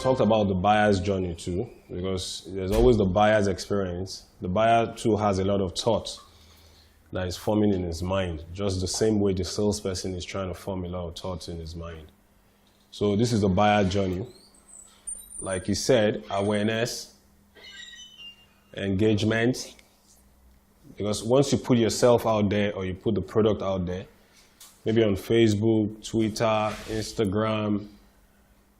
talked about the buyer's journey too, because there's always the buyer's experience. The buyer too has a lot of thoughts that is forming in his mind, just the same way the salesperson is trying to form a lot of thoughts in his mind. So this is the buyer journey. Like he said, awareness, engagement, because once you put yourself out there or you put the product out there, maybe on Facebook, Twitter, Instagram,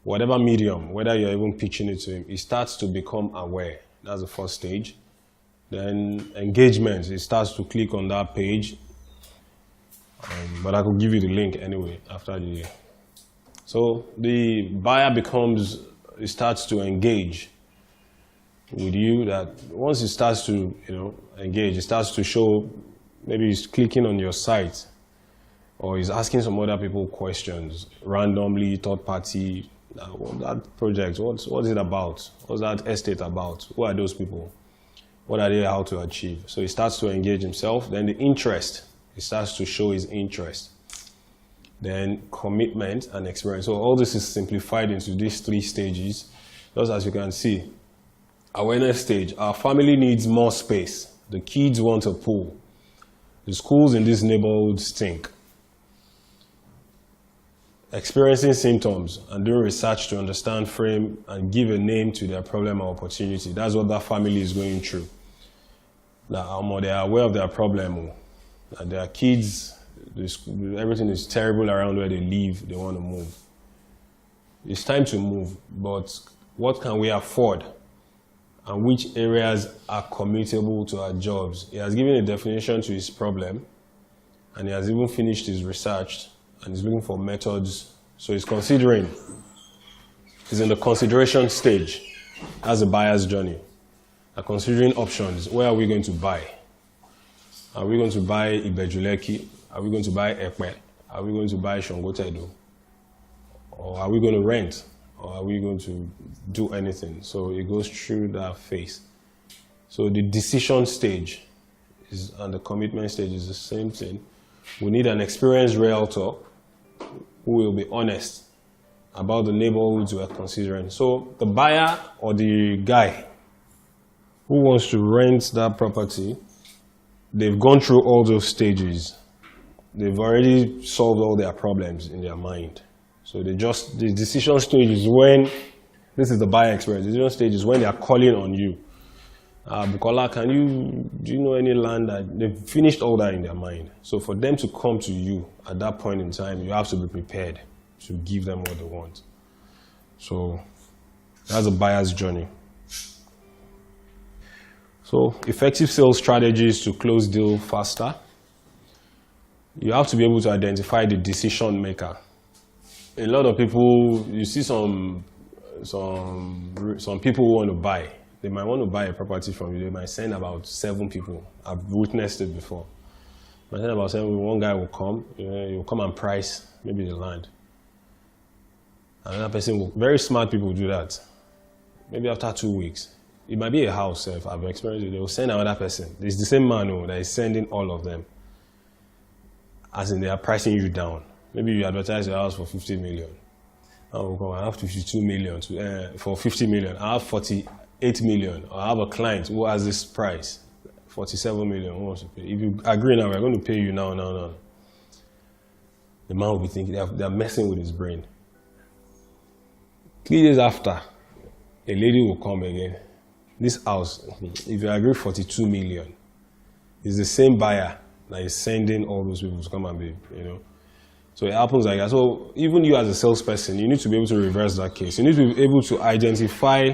whatever medium, whether you're even pitching it to him, he starts to become aware. That's the first stage. Then engagement, he starts to click on that page. But I could give you the link anyway after the... So the buyer he starts to engage with you. That once he starts to, engage, he starts to show, maybe he's clicking on your site or he's asking some other people questions randomly, third party. That project, what's it about? What's that estate about? Who are those people? What are they out to achieve? So he starts to engage himself. Then the interest, he starts to show his interest. Then commitment and experience. So all this is simplified into these 3 stages. Just as you can see, awareness stage, our family needs more space. The kids want a pool. The schools in this neighborhood stink. Experiencing symptoms and doing research to understand, frame, and give a name to their problem or opportunity. That's what that family is going through. Now, they are aware of their problem. That their kids, everything is terrible around where they live. They want to move. It's time to move, but what can we afford? And which areas are commutable to our jobs? He has given a definition to his problem, and he has even finished his research. And he's looking for methods. So he's considering. He's in the consideration stage. That's a buyer's journey. Considering options. Where are we going to buy? Are we going to buy ibejulekki? Are we going to buy Ekpe? Are we going to buy Shongotedo? Or are we going to rent? Or are we going to do anything? So it goes through that phase. So the decision stage and the commitment stage is the same thing. We need an experienced realtor who will be honest about the neighborhoods we are considering. So the buyer or the guy who wants to rent that property, they've gone through all those stages. They've already solved all their problems in their mind. So the decision stage is when, this is the buyer experience, the decision stage is when they are calling on you. Bukola, do you know any land? They've finished all that in their mind. So for them to come to you at that point in time, you have to be prepared to give them what they want. So that's a buyer's journey. So effective sales strategies to close deal faster. You have to be able to identify the decision maker. A lot of people, you see some people who want to buy. They might want to buy a property from you. They might send about 7 people. I've witnessed it before. They might send about 7 people. One guy will come. He will come and price maybe the land. Another person will, very smart people do that. Maybe after 2 weeks. It might be a house, if I've experienced it. They will send another person. It's the same man that is sending all of them. As in, they are pricing you down. Maybe you advertise your house for 50 million. I have 52 million for 50 million. I have 48 million. I have a client who has this price, 47 million. Who wants to pay? If you agree now, we're going to pay you now. The man will be thinking they're messing with his brain. 3 days after, a lady will come again. This house, if you agree 42 million, is the same buyer that is sending all those people to come and be, So it happens like that. So even you as a salesperson, you need to be able to reverse that case. You need to be able to identify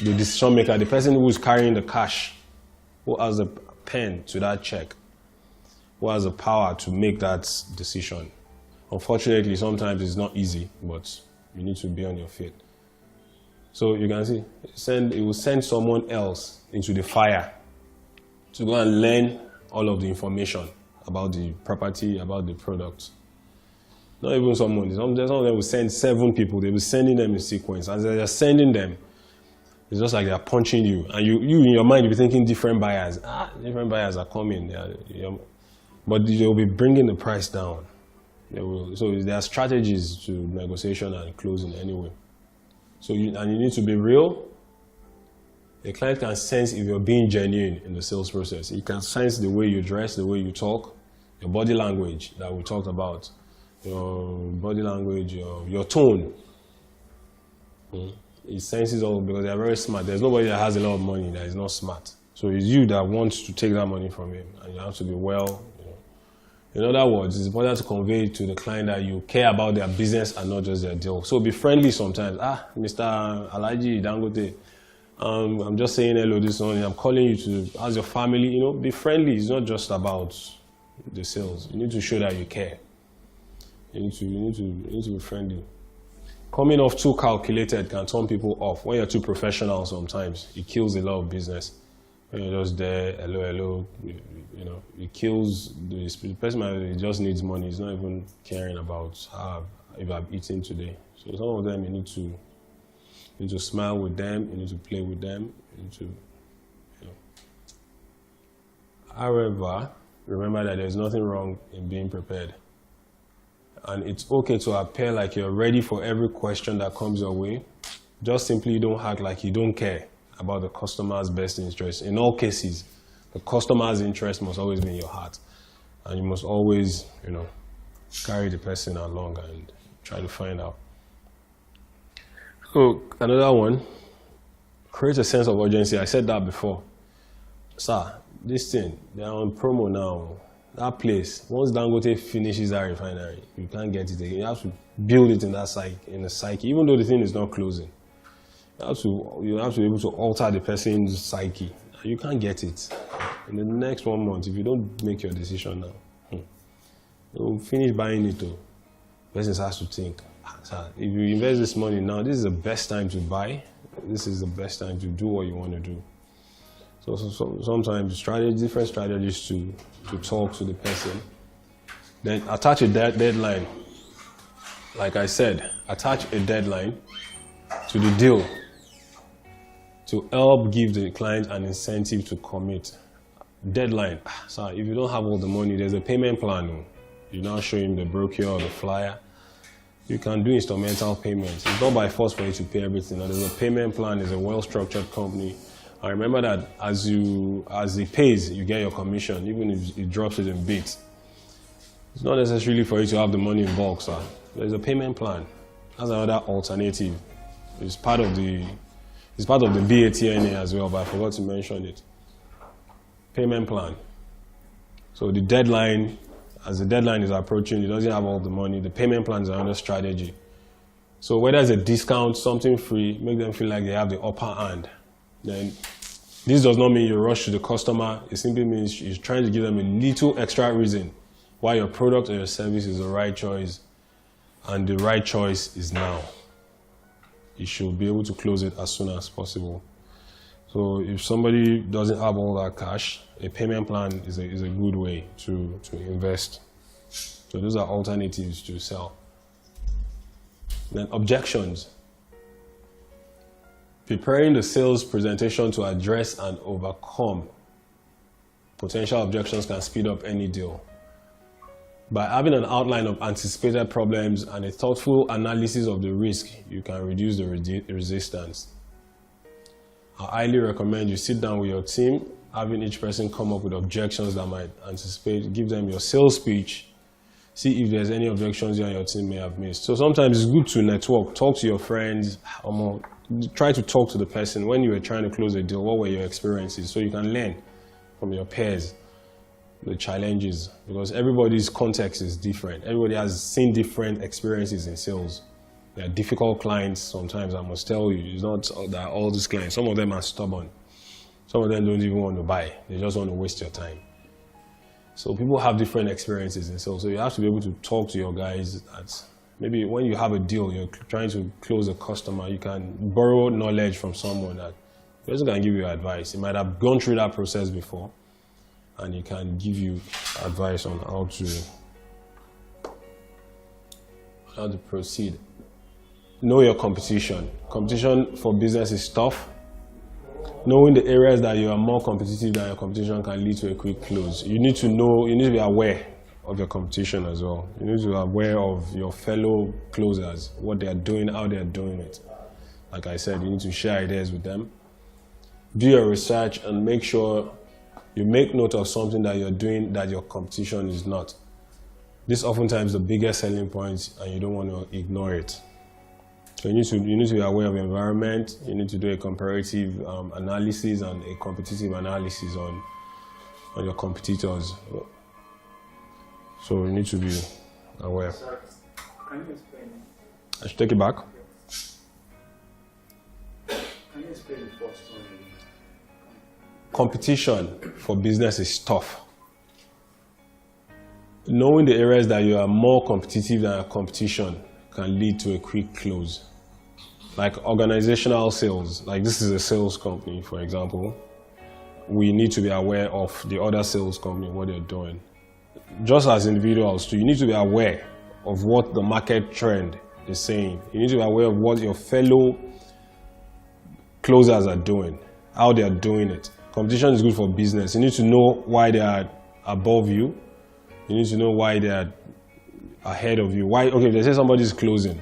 the decision maker, the person who is carrying the cash, who has the pen to that check, who has the power to make that decision. Unfortunately, sometimes it's not easy, but you need to be on your feet. So you can see, it will send someone else into the fire to go and learn all of the information about the property, about the product. Not even someone. Some of them will send 7 people. They will be sending them in sequence. As they are sending them, it's just like they are punching you. And you in your mind, you'll be thinking different buyers. Different buyers are coming. But they will be bringing the price down. So there are strategies to negotiation and closing anyway. So you need to be real. The client can sense if you're being genuine in the sales process. He can sense the way you dress, the way you talk, your body language that we talked about, your body language, your tone. He senses all because they are very smart. There's nobody that has a lot of money that is not smart. So it's you that wants to take that money from him, and you have to be well. In other words, it's important to convey to the client that you care about their business and not just their deal. So be friendly sometimes. Mr. Alaji Dangote, I'm just saying hello this morning. I'm calling you to ask your family, be friendly. It's not just about the sales. You need to show that you care. You need to be friendly. Coming off too calculated can turn people off. When you're too professional sometimes, it kills a lot of business. When you're just there, hello, it kills the person that just needs money. He's not even caring about if I've eaten today. So some of them, you need to smile with them, you need to play with them, you need to, However, remember that there's nothing wrong in being prepared. And it's okay to appear like you're ready for every question that comes your way. Just simply don't act like you don't care about the customer's best interest. In all cases, the customer's interest must always be in your heart. And you must always, carry the person along and try to find out. So, another one, create a sense of urgency. I said that before. Sir, this thing, they're on promo now. That place, once Dangote finishes that refinery, you can't get it again. You have to build it in the psyche, even though the thing is not closing. You have to be able to alter the person's psyche. You can't get it. In the next 1 month, if you don't make your decision now, you'll finish buying it though. The person has to think, if you invest this money now, this is the best time to buy. This is the best time to do what you want to do. So sometimes different strategies to talk to the person. Then attach a deadline. Like I said, attach a deadline to the deal to help give the client an incentive to commit. Deadline. So if you don't have all the money, there's a payment plan. You now show him the brochure or the flyer. You can do instrumental payments. It's not by force for you to pay everything. There's a payment plan. It's a well-structured company. I remember that as it pays, you get your commission, even if it drops it in bits. It's not necessarily for you to have the money in bulk, sir. There's a payment plan. That's another alternative. It's part of the BATNA as well, but I forgot to mention it. Payment plan. So the deadline, as the deadline is approaching, it doesn't have all the money. The payment plan is another strategy. So whether it's a discount, something free, make them feel like they have the upper hand. Then this does not mean you rush to the customer. It simply means you're trying to give them a little extra reason why your product or your service is the right choice, and the right choice is now. You should be able to close it as soon as possible. So if somebody doesn't have all that cash, a payment plan is a good way to invest. So those are alternatives to sell. Then objections. Preparing the sales presentation to address and overcome potential objections can speed up any deal. By having an outline of anticipated problems and a thoughtful analysis of the risk, you can reduce the resistance. I highly recommend you sit down with your team, having each person come up with objections that might anticipate, give them your sales speech, see if there's any objections you and your team may have missed. So sometimes it's good to network, talk to your friends, try to talk to the person. When you were trying to close a deal, what were your experiences? So you can learn from your peers the challenges, because everybody's context is different. Everybody has seen different experiences in sales. There are difficult clients sometimes, I must tell you. It's not that all these clients, some of them are stubborn. Some of them don't even want to buy. They just want to waste your time. So people have different experiences in sales. So you have to be able to talk to your guys. Maybe when you have a deal, you're trying to close a customer, you can borrow knowledge from someone that person can give you advice. He might have gone through that process before, and he can give you advice on how to proceed. Know your competition. Competition for business is tough. Knowing the areas that you are more competitive than your competition can lead to a quick close. You need to be aware of your competition as well. You need to be aware of your fellow closers, what they are doing, how they are doing it. Like I said, you need to share ideas with them. Do your research and make sure you make note of something that you're doing that your competition is not. This is oftentimes the biggest selling point, and you don't want to ignore it. So you need to be aware of the environment. You need to do a comparative analysis and a competitive analysis on your competitors. So you need to be aware. Sorry, can you explain? I should take it back. Can you explain the first one? Competition for business is tough. Knowing the areas that you are more competitive than your competition can lead to a quick close. Like organizational sales, like this is a sales company, for example. We need to be aware of the other sales company, what they're doing. Just as individuals too, you need to be aware of what the market trend is saying. You need to be aware of what your fellow closers are doing, how they are doing it. Competition is good for business. You need to know why they are above you. You need to know why they are ahead of you. Why? Okay, they say somebody is closing.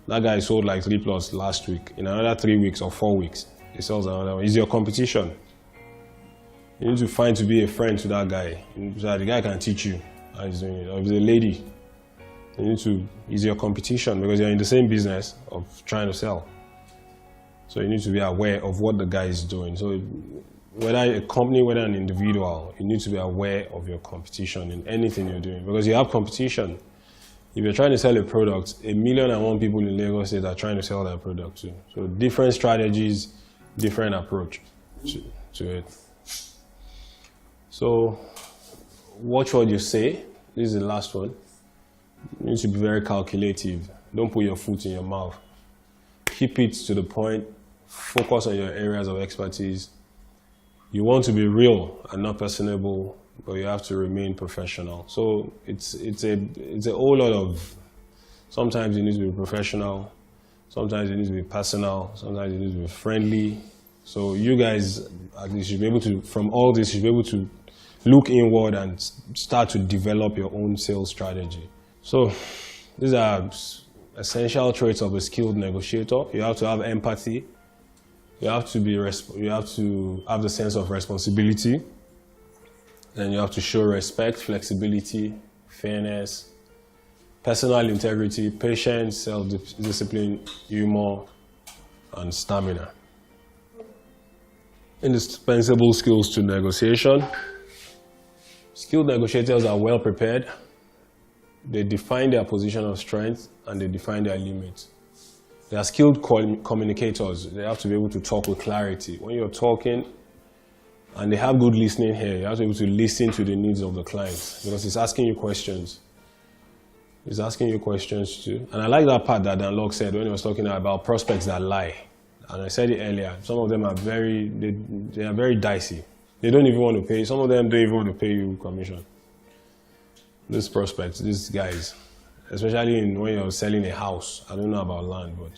That guy sold like 3+ last week. In another 3 weeks or 4 weeks, he sells another one. It's your competition. You need to find to be a friend to that guy. So that the guy can teach you how he's doing it. Or if it's a lady, you need to, it's your competition because you're in the same business of trying to sell. So you need to be aware of what the guy is doing. So whether a company, whether an individual, you need to be aware of your competition in anything you're doing because you have competition. If you're trying to sell a product, 1,000,001 people in Lagos State are trying to sell that product too. So different strategies, different approach to it. So watch what you say. This is the last one. You need to be very calculative. Don't put your foot in your mouth. Keep it to the point. Focus on your areas of expertise. You want to be real and not personable, but you have to remain professional. So it's a whole lot of, sometimes you need to be professional, sometimes you need to be personal, sometimes you need to be friendly. So you guys at least should be able to, from all this, you should be able to look inward and start to develop your own sales strategy. So these are essential traits of a skilled negotiator. You have to have empathy. You have to have the sense of responsibility. Then you have to show respect, flexibility, fairness, personal integrity, patience, self-discipline, humor, and stamina. Indispensable skills to negotiation. Skilled negotiators are well prepared. They define their position of strength and they define their limits. They are skilled communicators. They have to be able to talk with clarity. When you're talking, and they have good listening here, you have to be able to listen to the needs of the client because it's asking you questions. It's asking you questions too. And I like that part that Dan Locke said when he was talking about prospects that lie. And I said it earlier, some of them are they are very dicey. They don't even want to pay, some of them don't even want to pay you commission. These prospects, these guys, especially when you're selling a house. I don't know about land, but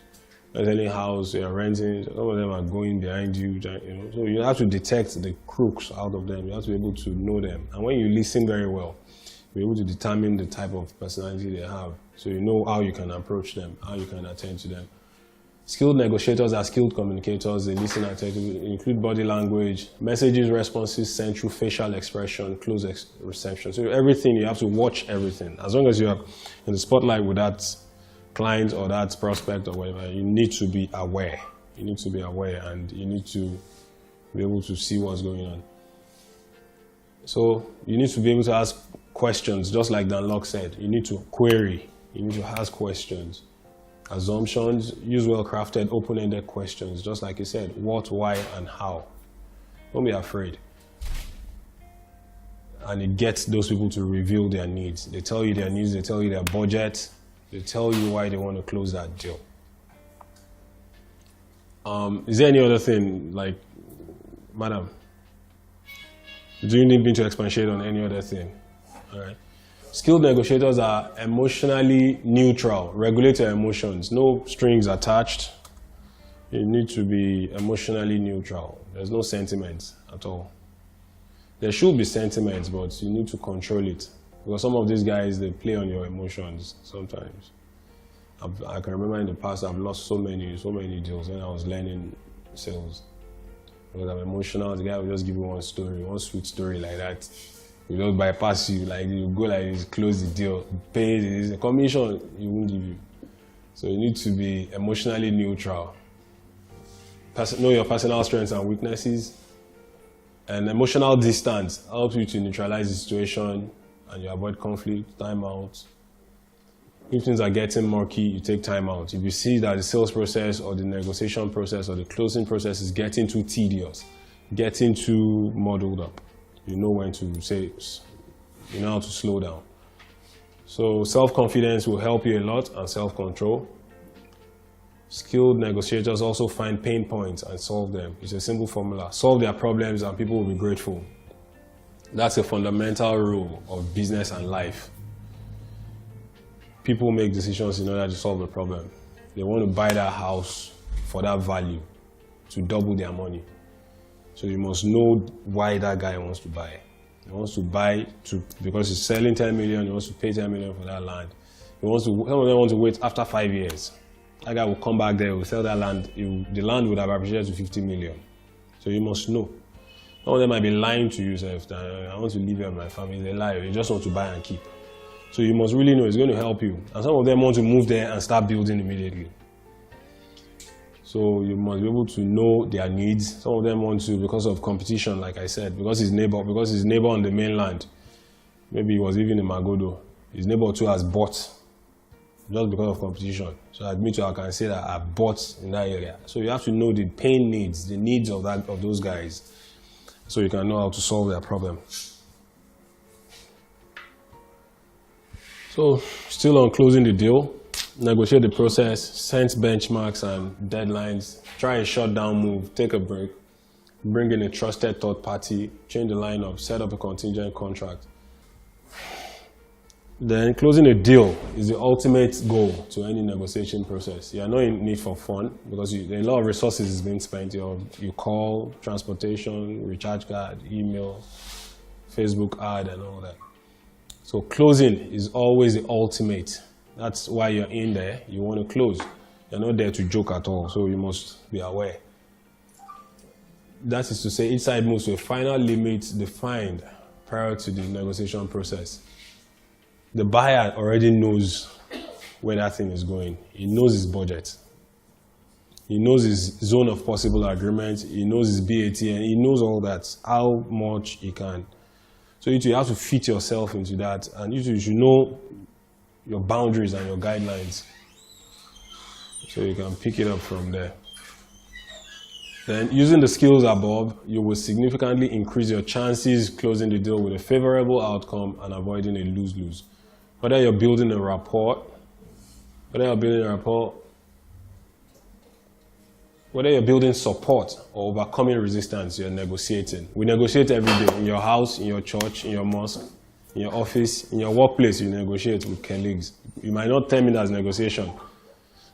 you're selling a house, you're renting, some of them are going behind you, so you have to detect the crooks out of them. You have to be able to know them. And when you listen very well, you're able to determine the type of personality they have. So you know how you can approach them, how you can attend to them. Skilled negotiators are skilled communicators. They listen attentively, include body language, messages, responses sent through facial expression, close reception. So everything, you have to watch everything. As long as you are in the spotlight with that client or that prospect or whatever, you need to be aware. You need to be aware and you need to be able to see what's going on. So you need to be able to ask questions, just like Dan Locke said. You need to query. You need to ask questions. Assumptions, use well-crafted, open-ended questions, just like you said, what, why, and how. Don't be afraid. And it gets those people to reveal their needs. They tell you their needs, they tell you their budget, they tell you why they want to close that deal. Is there any other thing, like, madam, do you need me to expatiate on any other thing? All right. Skilled negotiators are emotionally neutral, regulate your emotions, no strings attached. You need to be emotionally neutral. There's no sentiments at all. There should be sentiments, but you need to control it. Because some of these guys, they play on your emotions sometimes. I can remember in the past I've lost so many deals when I was learning sales. Because I'm emotional, the guy will just give you one sweet story like that. He just bypass you, like you go like this, close the deal, pay the commission, he won't give you. So you need to be emotionally neutral. Know your personal strengths and weaknesses. And emotional distance helps you to neutralize the situation and you avoid conflict, time out. If things are getting murky, you take time out. If you see that the sales process or the negotiation process or the closing process is getting too tedious, getting too muddled up, you know when to say, you know how to slow down. So self-confidence will help you a lot, and self-control. Skilled negotiators also find pain points and solve them. It's a simple formula. Solve their problems and people will be grateful. That's a fundamental rule of business and life. People make decisions in order to solve a problem. They want to buy that house for that value, to double their money. So you must know why that guy wants to buy. He wants to buy because he's selling 10 million, he wants to pay 10 million for that land. Some of them want to wait after 5 years. That guy will come back there, will sell that land, the land would have appreciated to 50 million. So you must know. Some of them might be lying to you, self. I want to live here with my family. They lie, you just want to buy and keep. So you must really know it's going to help you. And some of them want to move there and start building immediately. So you must be able to know their needs. Some of them want to, because of competition, like I said, because his neighbor on the mainland, maybe he was living in Magodo, his neighbor too has bought just because of competition. So I can say that I bought in that area. So you have to know the pain needs, the needs of those guys, so you can know how to solve their problem. So still on closing the deal, negotiate the process, set benchmarks and deadlines, try a shutdown move, take a break, bring in a trusted third party, change the lineup, set up a contingent contract. Then closing a deal is the ultimate goal to any negotiation process. You are not in need for fun because a lot of resources is being spent. You call, transportation, recharge card, email, Facebook ad and all that. So closing is always the ultimate. That's why you're in there. You want to close. You're not there to joke at all, so you must be aware. That is to say, each side moves to a final limit defined prior to the negotiation process. The buyer already knows where that thing is going. He knows his budget. He knows his zone of possible agreement. He knows his BAT, and he knows all that, how much he can. So you have to fit yourself into that, and you should know your boundaries and your guidelines, so you can pick it up from there. Then, using the skills above, you will significantly increase your chances closing the deal with a favorable outcome and avoiding a lose-lose. Whether you're building a rapport, whether you're building support or overcoming resistance, you're negotiating. We negotiate every day, in your house, in your church, in your mosque, in your office, in your workplace. You negotiate with colleagues. You might not term it as negotiation.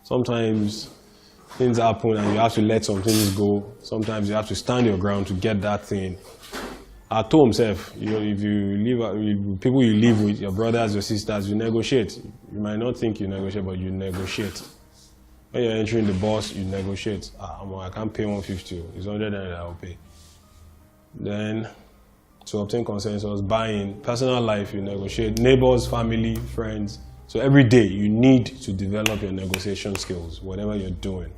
Sometimes things happen and you have to let some things go. Sometimes you have to stand your ground to get that thing. At home, if you live with people you live with, your brothers, your sisters, you negotiate. You might not think you negotiate, but you negotiate. When you're entering the bus, you negotiate. I can't pay 150. It's 100 that I'll pay. Then, to obtain consensus, buy-in, personal life, you negotiate. Neighbors, family, friends. So every day, you need to develop your negotiation skills, whatever you're doing.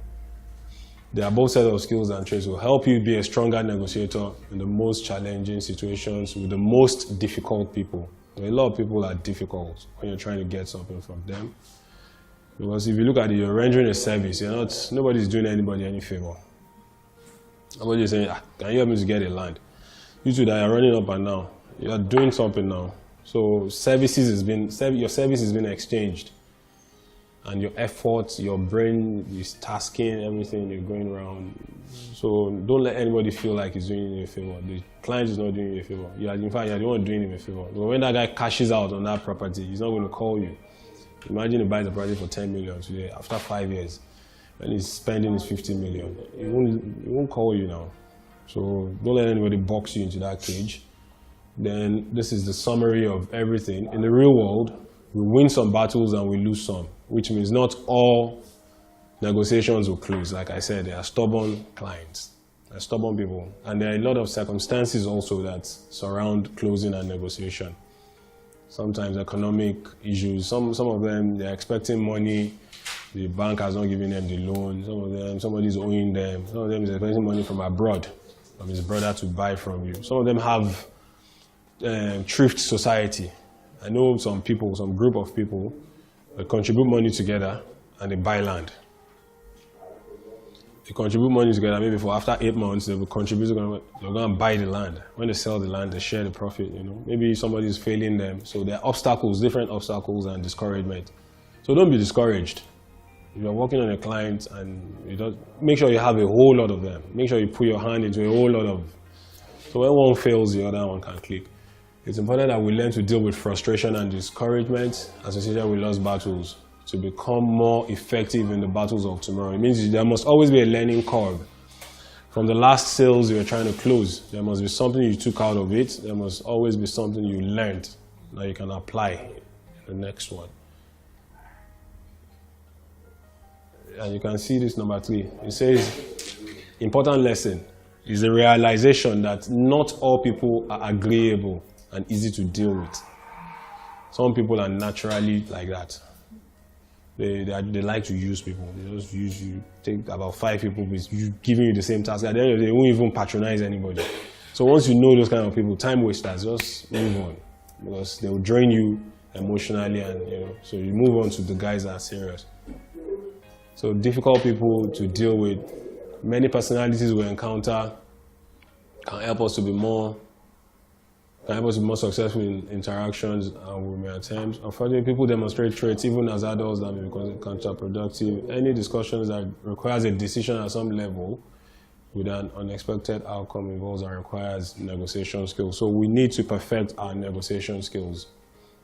The above set of skills and traits will help you be a stronger negotiator in the most challenging situations with the most difficult people. A lot of people are difficult when you're trying to get something from them. Because if you look at it, you're rendering a service. Nobody's doing anybody any favor. Nobody's saying, can you help me to get a land? You two that are running up and down, you're doing something now. So your service has been exchanged. And your effort, your brain is tasking everything, you're going around. So don't let anybody feel like he's doing you a favor. The client is not doing you a favor. In fact, you're the one doing him a favor. But when that guy cashes out on that property, he's not going to call you. Imagine he buys the property for 10 million today, after 5 years, and he's spending his 50 million. He won't call you now. So don't let anybody box you into that cage. Then this is the summary of everything. In the real world, we win some battles and we lose some. which means not all negotiations will close. Like I said, there are stubborn clients, there are stubborn people, and there are a lot of circumstances also that surround closing and negotiation. Sometimes economic issues, some of them, they're expecting money, the bank has not given them the loan. Some of them, somebody's owing them. Some of them is expecting money from abroad, from his brother to buy from you. Some of them have thrift society. I know some people, some group of people, they contribute money together and they buy land. They contribute money together, maybe for after 8 months, they will contribute, they're going to buy the land. When they sell the land, they share the profit, you know. Maybe somebody is failing them. So there are obstacles, different obstacles and discouragement. So don't be discouraged. If you're working on a client and you don't, make sure you have a whole lot of them. Make sure you put your hand into a whole lot of, so when one fails, the other one can click. It's important that we learn to deal with frustration and discouragement associated with lost battles to become more effective in the battles of tomorrow. It means there must always be a learning curve. From the last sales you were trying to close, there must be something you took out of it. There must always be something you learned that you can apply in the next one. And you can see this number 3. It says, important lesson is the realization that not all people are agreeable and easy to deal with. Some people are naturally like that. They like to use people. They just use you. Take about 5 people with you giving you the same task. At the end of the day, they won't even patronize anybody. So once you know those kind of people, time wasters, just move on, because they will drain you emotionally, and you know. So you move on to the guys that are serious. So difficult people to deal with, many personalities we encounter can help us to be more successful in interactions and we may attempt. Unfortunately, people demonstrate traits even as adults that may be counterproductive. Any discussions that requires a decision at some level with an unexpected outcome involves and requires negotiation skills. So we need to perfect our negotiation skills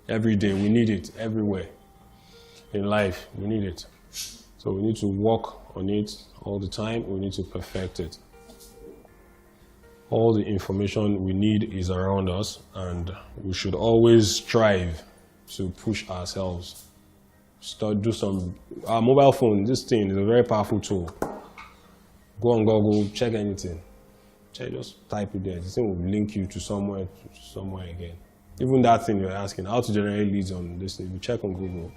every day. We need it everywhere in life. We need it. So we need to work on it all the time. We need to perfect it. All the information we need is around us, and we should always strive to push ourselves. Do some, our mobile phone, this thing is a very powerful tool. Go on Google, check anything. Just type it there. This thing will link you to somewhere again. Even that thing you're asking, how to generate leads on this thing, you check on Google.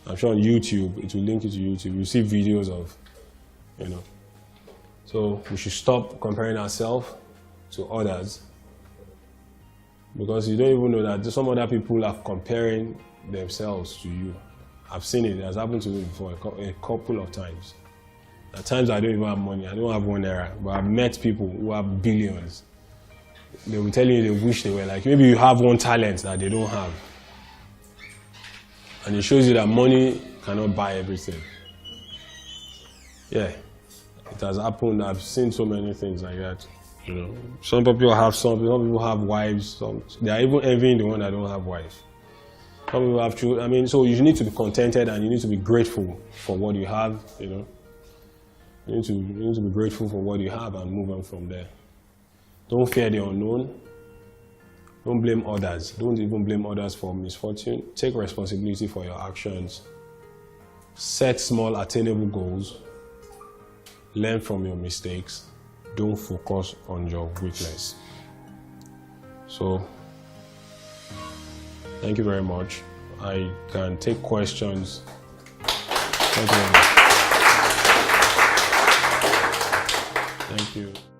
I'm sure on YouTube, it will link you to YouTube. You see videos of, you know. So we should stop comparing ourselves to others, because you don't even know that some other people are comparing themselves to you. I've seen it. It has happened to me before a couple of times. At times I don't even have money. I don't have €1, but I've met people who have billions. They will tell you they wish they were like, maybe you have one talent that they don't have. And it shows you that money cannot buy everything. Yeah, it has happened. I've seen so many things like that. You know, some people have some people have wives. They are even envying the one that don't have wives. Some people have children. I mean, so you need to be contented and you need to be grateful for what you have. You know, you need to be grateful for what you have and move on from there. Don't fear the unknown. Don't blame others. Don't even blame others for misfortune. Take responsibility for your actions. Set small, attainable goals. Learn from your mistakes. Don't focus on your weakness. So, thank you very much. I can take questions. Thank you very much. Thank you.